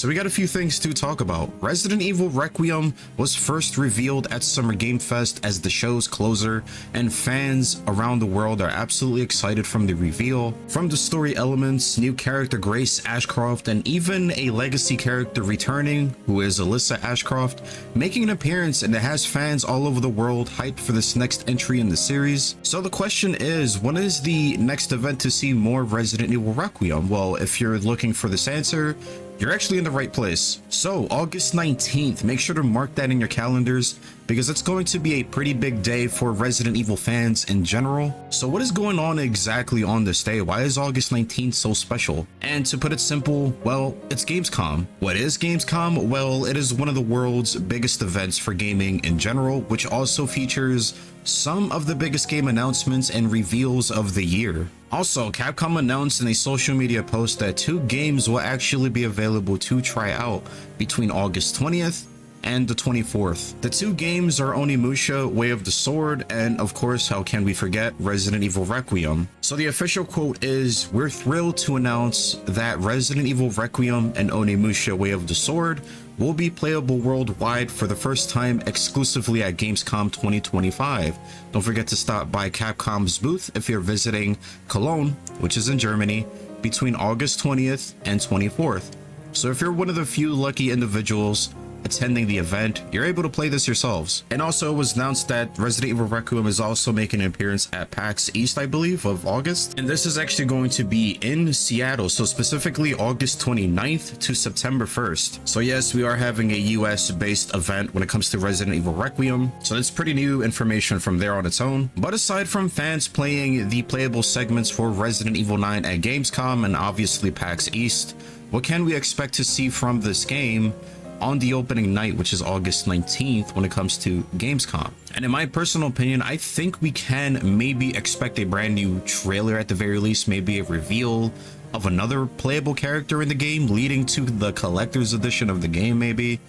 So we got a few things to talk about. Resident Evil Requiem was first revealed at Summer Game Fest as the show's closer, and fans around the world are absolutely excited from the reveal. From the story elements, new character Grace Ashcroft, and even a legacy character returning, who is Alyssa Ashcroft, making an appearance, and it has fans all over the world hyped for this next entry in the series. So the question is, when is the next event to see more Resident Evil Requiem? Well, if you're looking for this answer, you're actually in the right place. So August 19th, make sure to mark that in your calendars because it's going to be a pretty big day for Resident Evil fans in general. So what is going on exactly on this day? Why is August 19th so special? And to put it simple, well, it's Gamescom. What is Gamescom? Well, it is one of the world's biggest events for gaming in general, which also features some of the biggest game announcements and reveals of the year. Also, Capcom announced in a social media post that 2 games will actually be available to try out between August 20th and the 24th. The 2 games are Onimusha Way of the Sword, and of course, how can we forget Resident Evil Requiem. So the official quote is, "We're thrilled to announce that Resident Evil Requiem and Onimusha Way of the Sword will be playable worldwide for the first time exclusively at Gamescom 2025. Don't forget to stop by Capcom's booth if you're visiting Cologne, which is in Germany, between August 20th and 24th. So if you're one of the few lucky individuals attending the event, you're able to play this yourselves." And also it was announced that Resident Evil Requiem is also making an appearance at PAX East, I believe, of August. And this is actually going to be in Seattle, so specifically August 29th to September 1st. So yes, we are having a US based event when it comes to Resident Evil Requiem. So that's pretty new information from there on its own. But aside from fans playing the playable segments for Resident Evil 9 at Gamescom and obviously PAX East, what can we expect to see from this game on the opening night, which is August 19th, when it comes to Gamescom? And in my personal opinion, I think we can maybe expect a brand new trailer at the very least, maybe a reveal of another playable character in the game leading to the collector's edition of the game maybe,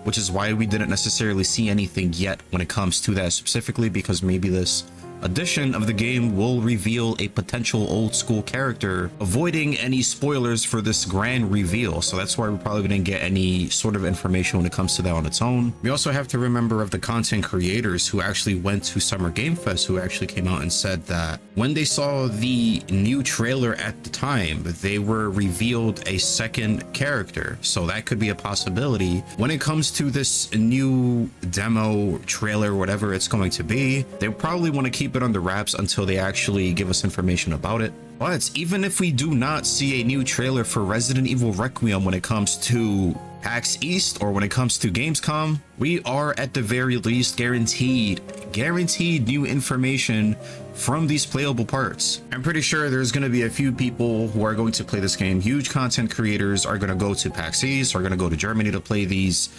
which is why we didn't necessarily see anything yet when it comes to that specifically, because maybe this edition of the game will reveal a potential old school character, avoiding any spoilers for this grand reveal. So that's why we probably didn't get any sort of information when it comes to that on its own. We also have to remember of the content creators who actually went to Summer Game Fest, who actually came out and said that when they saw the new trailer at the time, they were revealed a second character. So that could be a possibility when it comes to this new demo trailer, whatever it's going to be. They probably want to keep it under wraps until they actually give us information about it. But even if we do not see a new trailer for Resident Evil Requiem when it comes to PAX East or when it comes to Gamescom, we are at the very least guaranteed new information from these playable parts. I'm pretty sure there's going to be a few people who are going to play this game. Huge content creators are going to go to PAX East, are going to go to Germany to play these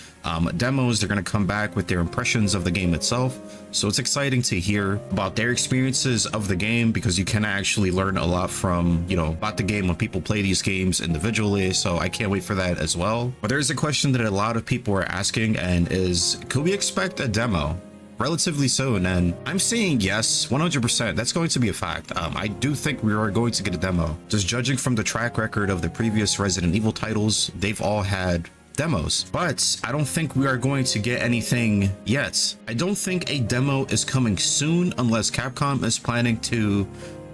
demos. They're going to come back with their impressions of the game itself. So it's exciting to hear about their experiences of the game, because you can actually learn a lot from, about the game when people play these games individually. So I can't wait for that as well. But there's a question that a lot of people are asking, and is, could we expect a demo relatively soon? And I'm saying yes, 100%. That's going to be a fact. I do think we are going to get a demo. Just judging from the track record of the previous Resident Evil titles, they've all had demos, but I don't think we are going to get anything yet. I don't think a demo is coming soon unless Capcom is planning to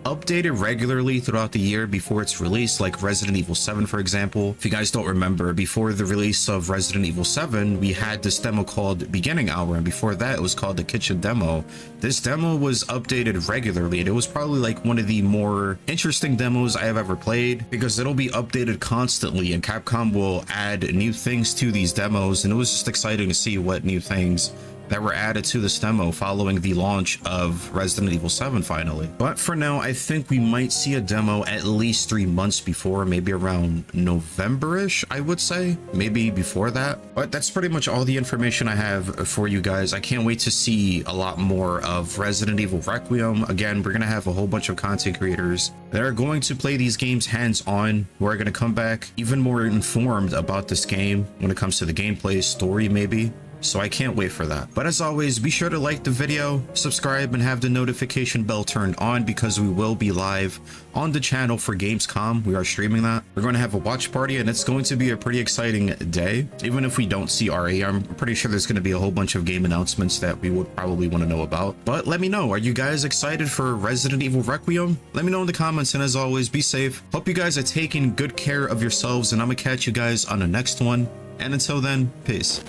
update it regularly throughout the year before it's released, like Resident Evil 7, for example. If you guys don't remember, before the release of Resident Evil 7, we had this demo called Beginning Hour, and before that it was called the Kitchen Demo. This demo was updated regularly, and it was probably like one of the more interesting demos I have ever played, because it'll be updated constantly and Capcom will add new things to these demos, and it was just exciting to see what new things that were added to this demo following the launch of Resident Evil 7 finally. But for now, I think we might see a demo at least 3 months before, maybe around November-ish, I would say, maybe before that. But that's pretty much all the information I have for you guys. I can't wait to see a lot more of Resident Evil Requiem. Again, we're gonna have a whole bunch of content creators that are going to play these games hands-on, who are gonna come back even more informed about this game when it comes to the gameplay, story maybe. so I can't wait for that. But as always, be sure to like the video, subscribe, and have the notification bell turned on because we will be live on the channel for Gamescom. We are streaming that. We're going to have a watch party, and it's going to be a pretty exciting day. Even if we don't see RA, I'm pretty sure there's going to be a whole bunch of game announcements that we would probably want to know about. But let me know, are you guys excited for Resident Evil Requiem? Let me know in the comments, and as always, be safe. Hope you guys are taking good care of yourselves, and I'm gonna catch you guys on the next one. And until then, peace.